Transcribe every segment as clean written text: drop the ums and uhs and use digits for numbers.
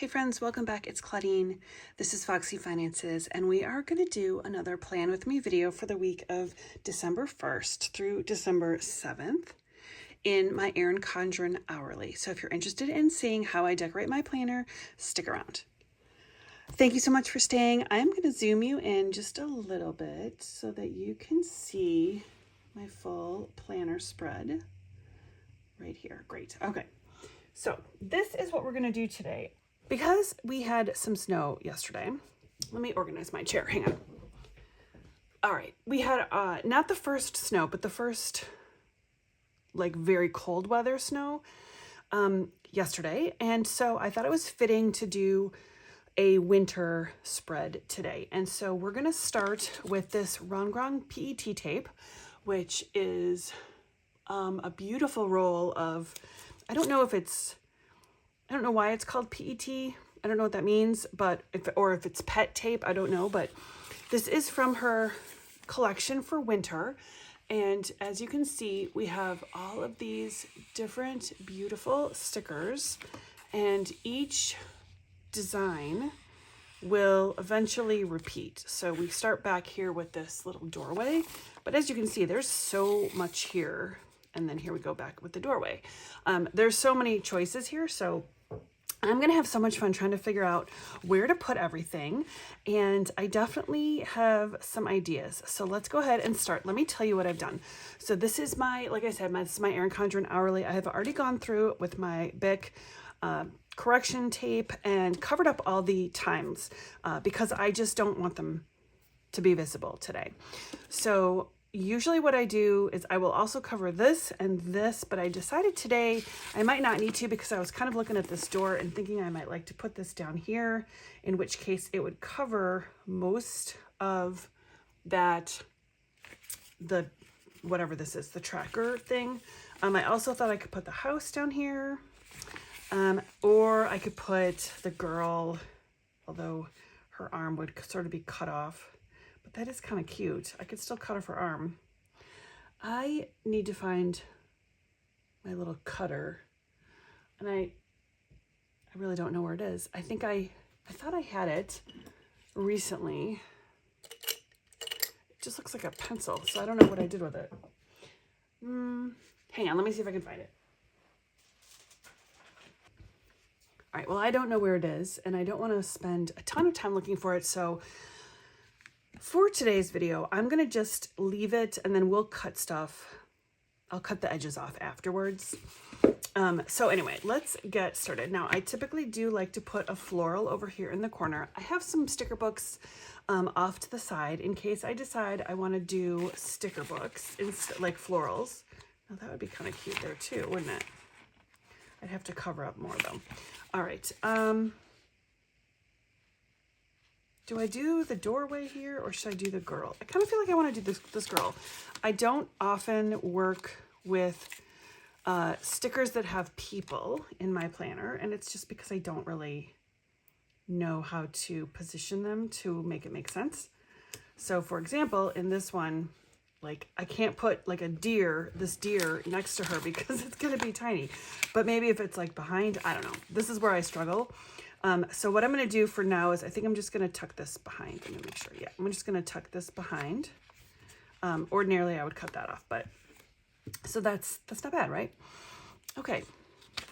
Hey friends, welcome back. It's Claudine. This is Foxy Finances, and we are going to do another plan with me video for the week of December 1st through December 7th in my Erin Condren hourly. So if you're interested in seeing how I decorate my planner, stick around. Thank you so much for staying. I'm going to zoom you in just a little bit so that you can see my full planner spread right here. Great. Okay. So this is what we're going to do today. Because we had some snow yesterday, let me organize my chair. Hang on. All right. We had not the first snow, but the first like very cold weather snow yesterday. And so I thought it was fitting to do a winter spread today. And so we're going to start with this Rongrong PET tape, which is a beautiful roll of, I don't know why it's called PET. I don't know what that means, but if it's pet tape, I don't know. But this is from her collection for winter. And as you can see, we have all of these different beautiful stickers, and each design will eventually repeat. So we start back here with this little doorway, but as you can see, there's so much here. And then here we go back with the doorway. There's so many choices here. So I'm going to have so much fun trying to figure out where to put everything. And I definitely have some ideas. So let's go ahead and start. Let me tell you what I've done. So this is like I said, this is my Erin Condren hourly. I have already gone through with my Bic correction tape and covered up all the times because I just don't want them to be visible today. So usually what I do is I will also cover this and this, but I decided today I might not need to because I was kind of looking at this door and thinking I might like to put this down here, in which case it would cover most of that, whatever this is, the tracker thing. I also thought I could put the house down here, or I could put the girl, although her arm would sort of be cut off. But that is kind of cute. I could still cut off her arm. I need to find my little cutter. And I really don't know where it is. I think I thought I had it recently. It just looks like a pencil, so I don't know what I did with it. Hang on, let me see if I can find it. All right, well, I don't know where it is, and I don't want to spend a ton of time looking for it, so for today's video, I'm going to just leave it and then we'll cut stuff. I'll cut the edges off afterwards. So anyway, let's get started. Now, I typically do like to put a floral over here in the corner. I have some sticker books off to the side in case I decide I want to do sticker books, like florals. Now, that would be kind of cute there too, wouldn't it? I'd have to cover up more though. All right. Do I do the doorway here or should I do the girl? I kind of feel like I want to do this girl. I don't often work with stickers that have people in my planner, and it's just because I don't really know how to position them to make it make sense. So for example, in this one, like I can't put like this deer next to her because it's going to be tiny. But maybe if it's like behind, I don't know. This is where I struggle. So what I'm going to do for now is I think I'm just going to tuck this behind. Let me make sure. Yeah, I'm just going to tuck this behind. Ordinarily, I would cut that off, but so that's not bad, right? Okay.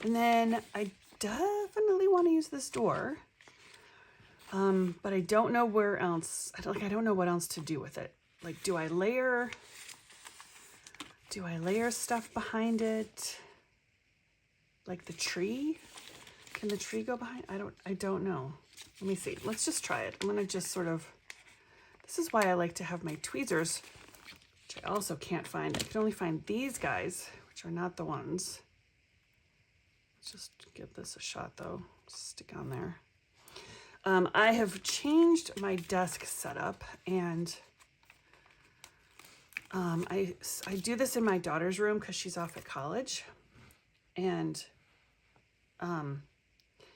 And then I definitely want to use this door, but I don't know where else. I don't know what else to do with it. Like, do I layer stuff behind it? Like the tree? Can the tree go behind? I don't know. Let me see. Let's just try it. I'm going to just sort of, this is why I like to have my tweezers, which I also can't find. I can only find these guys, which are not the ones. Let's just give this a shot though. Stick on there. I have changed my desk setup, and I do this in my daughter's room because she's off at college, and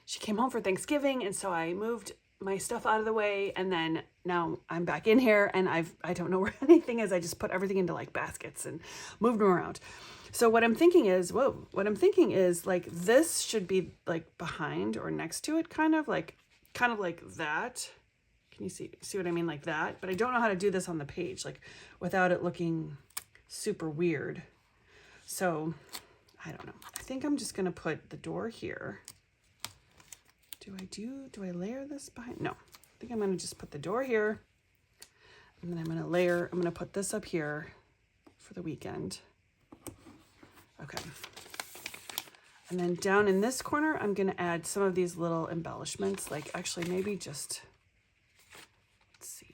she came home for Thanksgiving, and so I moved my stuff out of the way, and then now I'm back in here and I don't know where anything is. I just put everything into like baskets and moved them around. So what I'm thinking is, like this should be like behind or next to it, kind of like that. Can you see what I mean? Like that, but I don't know how to do this on the page, like without it looking super weird. So I don't know. I think I'm just going to put the door here. Do I layer this behind? No, I think I'm going to just put the door here, and then I'm going to put this up here for the weekend. Okay. And then down in this corner, I'm going to add some of these little embellishments, like actually maybe just, let's see.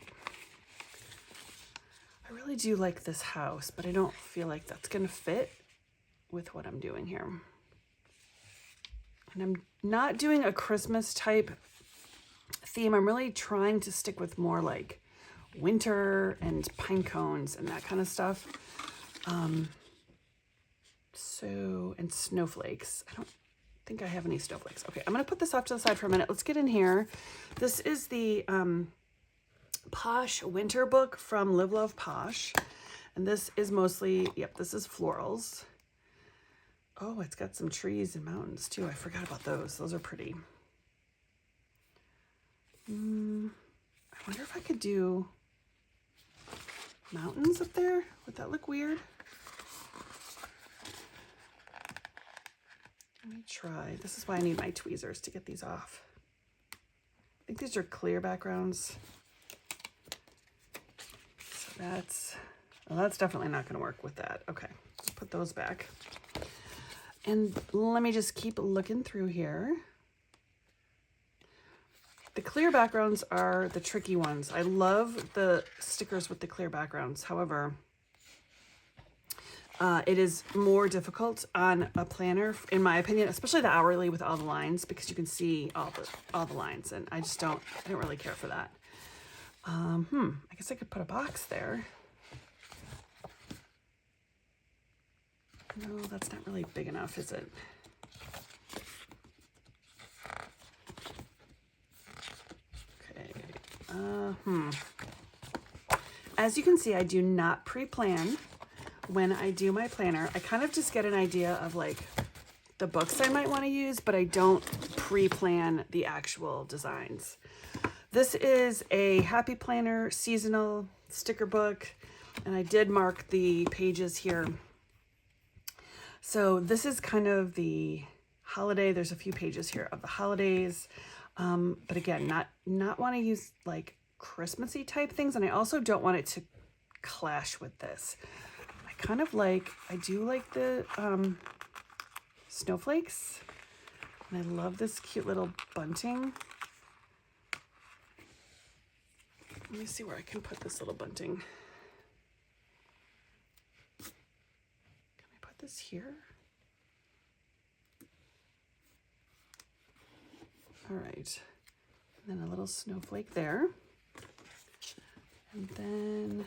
I really do like this house, but I don't feel like that's going to fit with what I'm doing here. And I'm not doing a Christmas type theme. I'm really trying to stick with more like winter and pine cones and that kind of stuff. And snowflakes. I don't think I have any snowflakes. Okay, I'm going to put this off to the side for a minute. Let's get in here. This is the Posh Winter book from Live Love Posh. And this is mostly, this is florals. Oh, it's got some trees and mountains too. I forgot about those. Those are pretty. I wonder if I could do mountains up there. Would that look weird? Let me try. This is why I need my tweezers to get these off. I think these are clear backgrounds. So that's definitely not going to work with that. Okay, let's put those back. And let me just keep looking through here. The clear backgrounds are the tricky ones. I love the stickers with the clear backgrounds. However, it is more difficult on a planner, in my opinion, especially the hourly with all the lines, because you can see all the lines, and I don't really care for that. I guess I could put a box there. No, that's not really big enough, is it? Okay. As you can see, I do not pre-plan when I do my planner. I kind of just get an idea of like the books I might want to use, but I don't pre-plan the actual designs. This is a Happy Planner seasonal sticker book, and I did mark the pages here. So this is kind of the holiday. There's a few pages here of the holidays, but again, not want to use like Christmassy type things, and I also don't want it to clash with this. I do like the snowflakes, and I love this cute little bunting. Let me see where I can put this little bunting. Can I put this here? All right, and then a little snowflake there. And then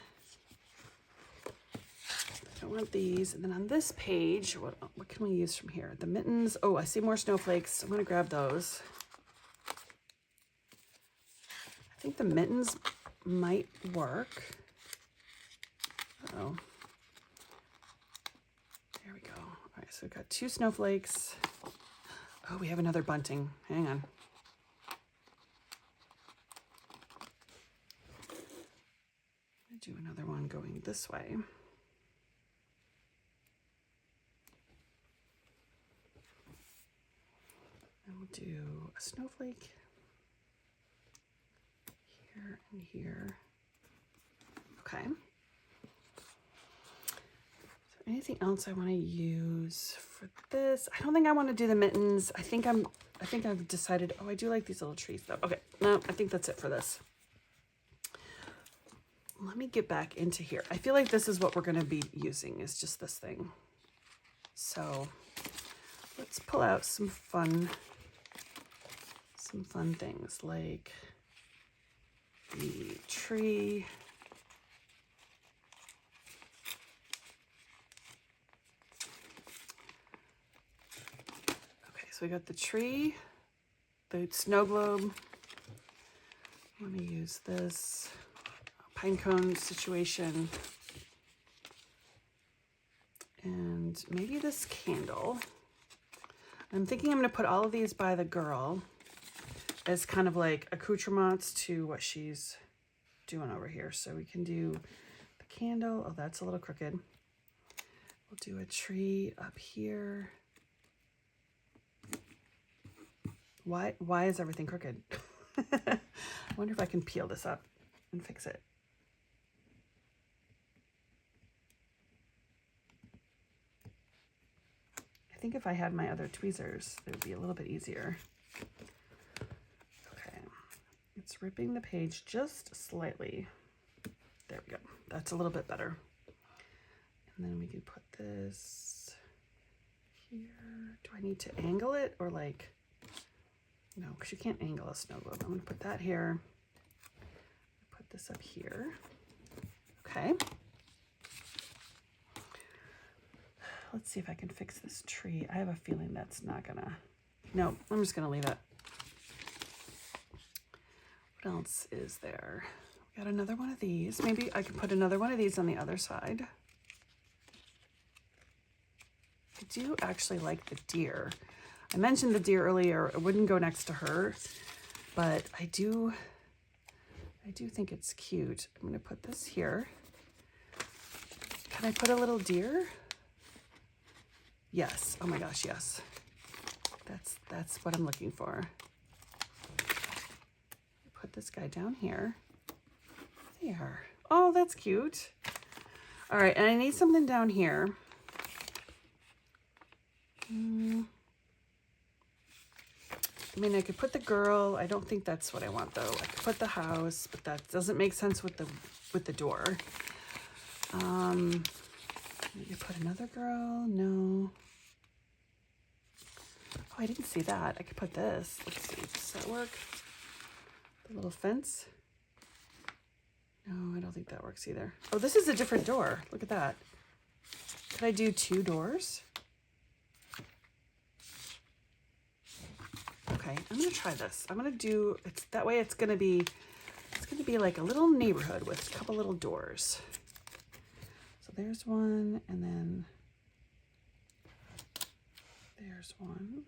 I want these. And then on this page, what can we use from here? The mittens. Oh, I see more snowflakes. I'm going to grab those. I think the mittens might work. Oh, there we go. All right, so we've got 2 snowflakes. Oh, we have another bunting. Hang on. I'm going to do another one going this way. And we'll do a snowflake here and here. Okay. Is there anything else I want to use for this? I don't think I want to do the mittens. I think I've decided. Oh, I do like these little trees though. Okay, no, I think that's it for this. Let me get back into here. I feel like this is what we're going to be using, is just this thing. So let's pull out some fun things like the tree. Okay, so we got the tree, the snow globe, I'm going to use this pine cone situation and maybe this candle. I'm thinking I'm going to put all of these by the girl as kind of like accoutrements to what she's doing over here. So we can do the candle. Oh, that's a little crooked. We'll do a tree up here. Why is everything crooked? I wonder if I can peel this up and fix it. I think if I had my other tweezers, it would be a little bit easier. Okay, it's ripping the page just slightly. There we go. That's a little bit better. And then we can put this here. Do I need to angle it or like, no, because you can't angle a snow globe. I'm going to put that here. Put this up here. Okay. Let's see if I can fix this tree. I have a feeling that's not gonna, no, I'm just gonna leave it. What else is there? We got another one of these. Maybe I could put another one of these on the other side. I do actually like the deer. I mentioned the deer earlier. It wouldn't go next to her, but I do think it's cute. I'm gonna put this here. Can I put a little deer? Yes. Oh my gosh, yes. That's what I'm looking for. Put this guy down here. There. Oh, that's cute. All right, and I need something down here. I mean, I could put the girl. I don't think that's what I want though. I could put the house, but that doesn't make sense with the door. Maybe put another girl. No. Oh, I didn't see that. I could put this. Let's see. Does that work? The little fence? No, I don't think that works either. Oh, this is a different door. Look at that. Could I do 2 doors? Okay, I'm gonna try this. I'm gonna do it's that way. It's gonna be like a little neighborhood with a couple little doors. So there's one, and then there's one.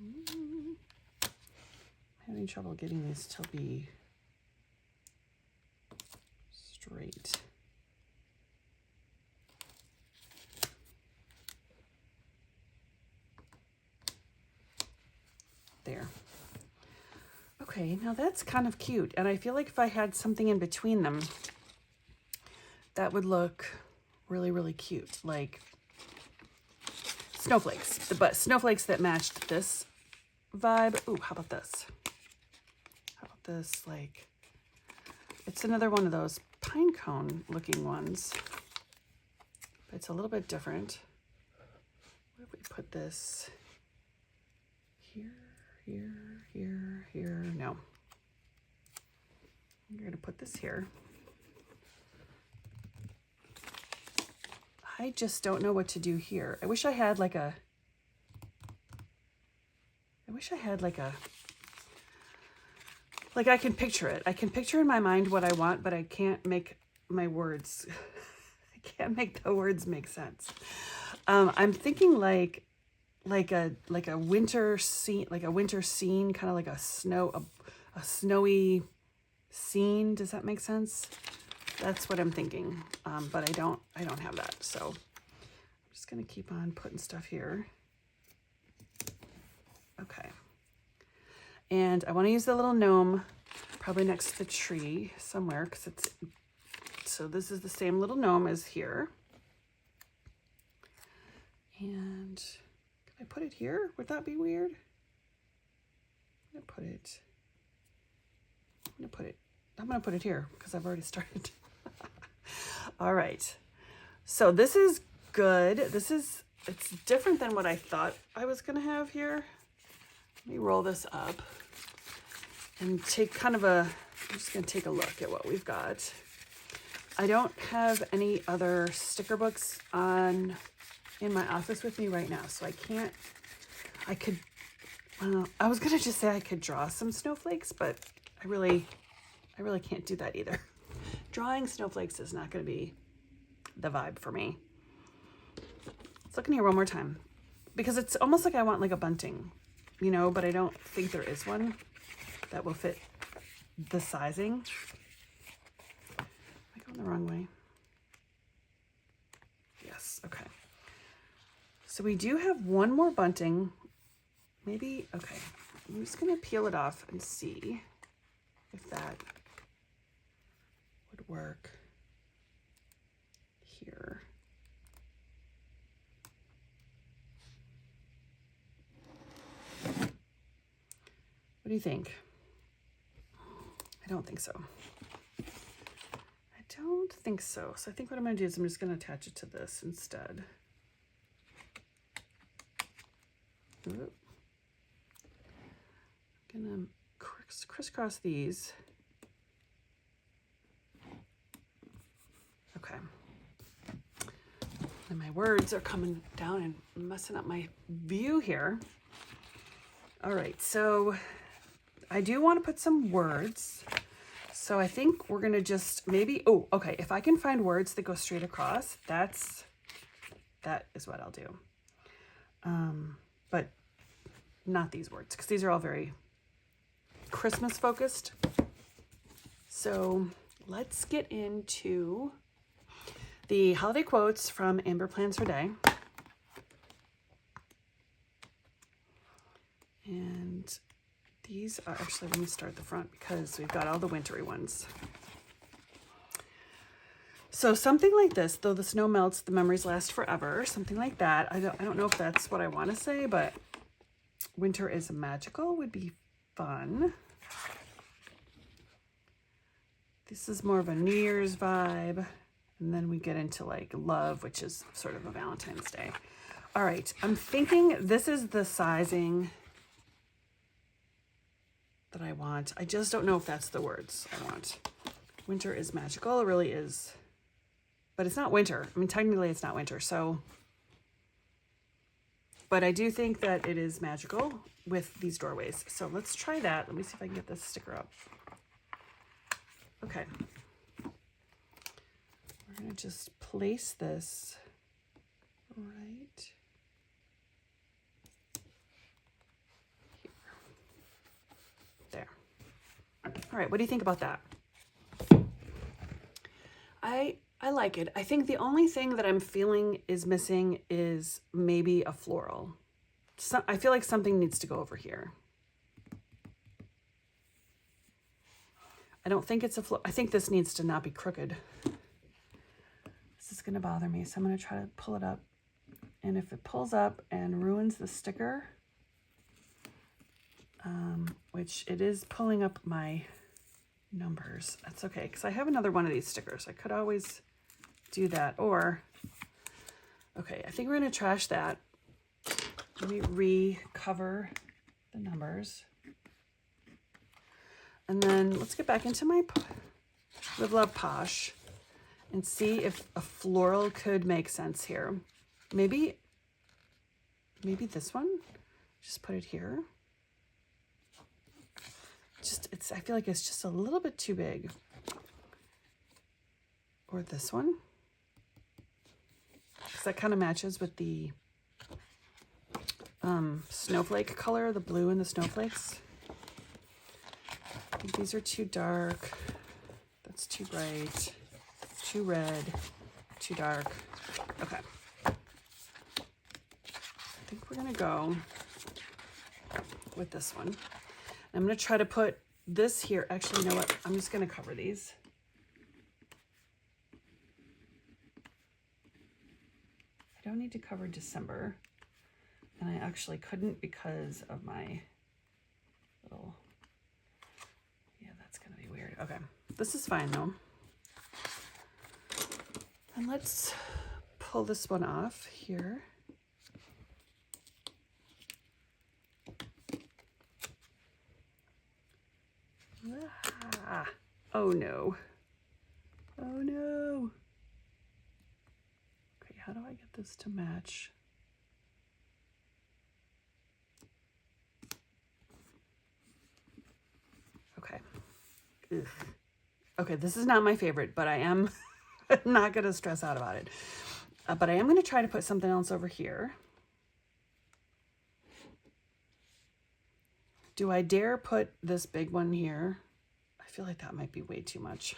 I'm having trouble getting these to be straight. There. Okay, now that's kind of cute. And I feel like if I had something in between them, that would look really, really cute. Like snowflakes, but snowflakes that matched this vibe. Ooh, how about this? How about this? Like, it's another one of those pine cone looking ones, but it's a little bit different. What if we put this here, here, here, here? No. We're going to put this here. I just don't know what to do here. I wish I had like a, like I can picture it. I can picture in my mind what I want, but I can't make my words, I can't make the words make sense. I'm thinking like a winter scene, kind of like a snowy scene. Does that make sense? That's what I'm thinking, but I don't have that. So I'm just gonna keep on putting stuff here. Okay. And I want to use the little gnome probably next to the tree somewhere, because it's, so this is the same little gnome as here. And can I put it here? Would that be weird? I'm gonna put it here because I've already started. All right. So this is good. It's different than what I thought I was gonna have here. Let me roll this up and take I'm just gonna take a look at what we've got. I don't have any other sticker books in my office with me right now, so I I was gonna just say I could draw some snowflakes, but I really can't do that either. Drawing snowflakes is not gonna be the vibe for me. Let's look in here one more time, because it's almost like I want like a bunting, you know, but I don't think there is one that will fit the sizing. Am I going the wrong way? Yes, okay. So we do have one more bunting. Maybe, okay. I'm just gonna peel it off and see if that would work here. What do you think? I don't think so. I don't think so. So I think what I'm gonna do is I'm just gonna attach it to this instead. Oop. I'm gonna crisscross these. Okay. And my words are coming down and messing up my view here. All right, so I do want to put some words. So I think we're gonna just maybe, oh, okay, if I can find words that go straight across, that is what I'll do. But not these words, because these are all very Christmas focused. So let's get into the holiday quotes from Amber Plans Her Day. And these are actually, let me start at the front because we've got all the wintry ones. So something like this, though the snow melts, the memories last forever, something like that. I don't know if that's what I want to say, but winter is magical would be fun. This is more of a New Year's vibe. And then we get into like love, which is sort of a Valentine's Day. All right, I'm thinking this is the sizing that I want. I just don't know if that's the words I want. Winter is magical, it really is. But it's not winter. I mean, technically it's not winter, so. But I do think that it is magical with these doorways. So let's try that. Let me see if I can get this sticker up. Okay. We're gonna just place this right here. There. All right, what do you think about that? I like it. I think the only thing that I'm feeling is missing is maybe a floral. I feel like something needs to go over here. I don't think it's a floral. I think this needs to not be crooked. This is gonna bother me, so I'm gonna try to pull it up. And if it pulls up and ruins the sticker, which it is pulling up my numbers, that's okay, because I have another one of these stickers. I could always do that, or, okay, I think we're gonna trash that. Let me recover the numbers. And then let's get back into my Live Love Posh and see if a floral could make sense here. Maybe this one, just put it here. I feel like it's just a little bit too big. Or this one, because that kind of matches with the snowflake color, the blue and the snowflakes. I think these are too dark. That's too bright. Too red. Too dark. Okay. I think we're gonna go with this one. I'm gonna try to put this here. Actually, you know what? I'm just gonna cover these. I don't need to cover December. And I actually couldn't because of my little, yeah, that's gonna be weird. Okay, this is fine though. And let's pull this one off here. Ah, oh no. Oh no. Okay, how do I get this to match? Ugh. Okay, this is not my favorite, but I am not going to stress out about it. But I am going to try to put something else over here. Do I dare put this big one here? I feel like that might be way too much.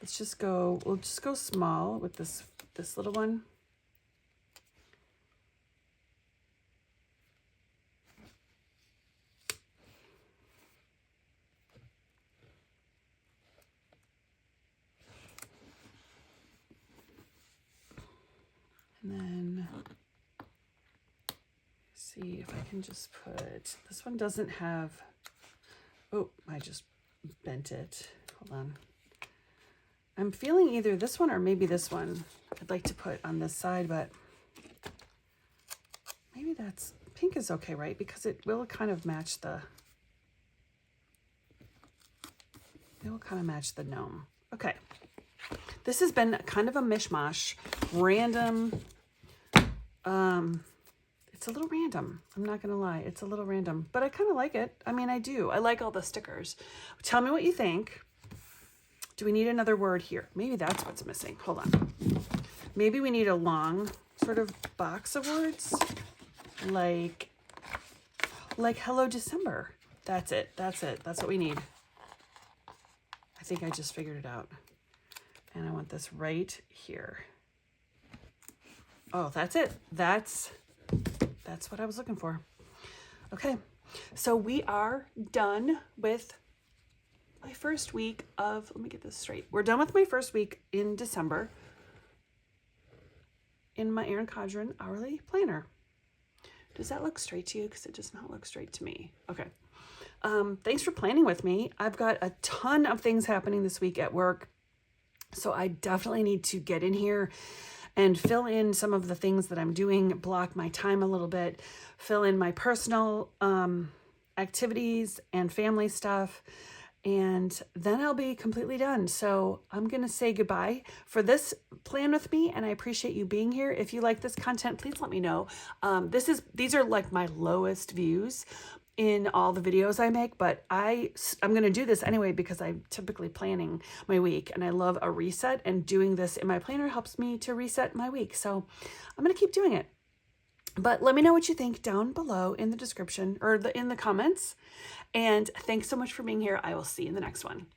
Let's just go, we'll just go small with this little one. And then see if I can just put, this one doesn't have, oh, I just bent it. Hold on. I'm feeling either this one or maybe this one I'd like to put on this side, but maybe that's, pink is okay, right? Because it will kind of match the, it will kind of match the gnome. Okay. This has been kind of a mishmash, random, it's a little random. I'm not going to lie. It's a little random, but I kind of like it. I mean, I do. I like all the stickers. Tell me what you think. Do we need another word here? Maybe that's what's missing. Hold on. Maybe we need a long sort of box of words like Hello December. That's it. That's it. That's what we need. I think I just figured it out. And I want this right here. Oh, that's it. That's what I was looking for. Okay, so we are done with my first week of, let me get this straight. We're done with my first week in December in my Erin Condren hourly planner. Does that look straight to you? Because it does not look straight to me. Okay. Thanks for planning with me. I've got a ton of things happening this week at work. So I definitely need to get in here and fill in some of the things that I'm doing, block my time a little bit, fill in my personal activities and family stuff, and then I'll be completely done. So I'm going to say goodbye for this plan with me, and I appreciate you being here. If you like this content, please let me know. These are like my lowest views in all the videos I make, but I'm going to do this anyway because I'm typically planning my week and I love a reset, and doing this in my planner helps me to reset my week. So I'm going to keep doing it. But let me know what you think down below in the description or in the comments. And thanks so much for being here. I will see you in the next one.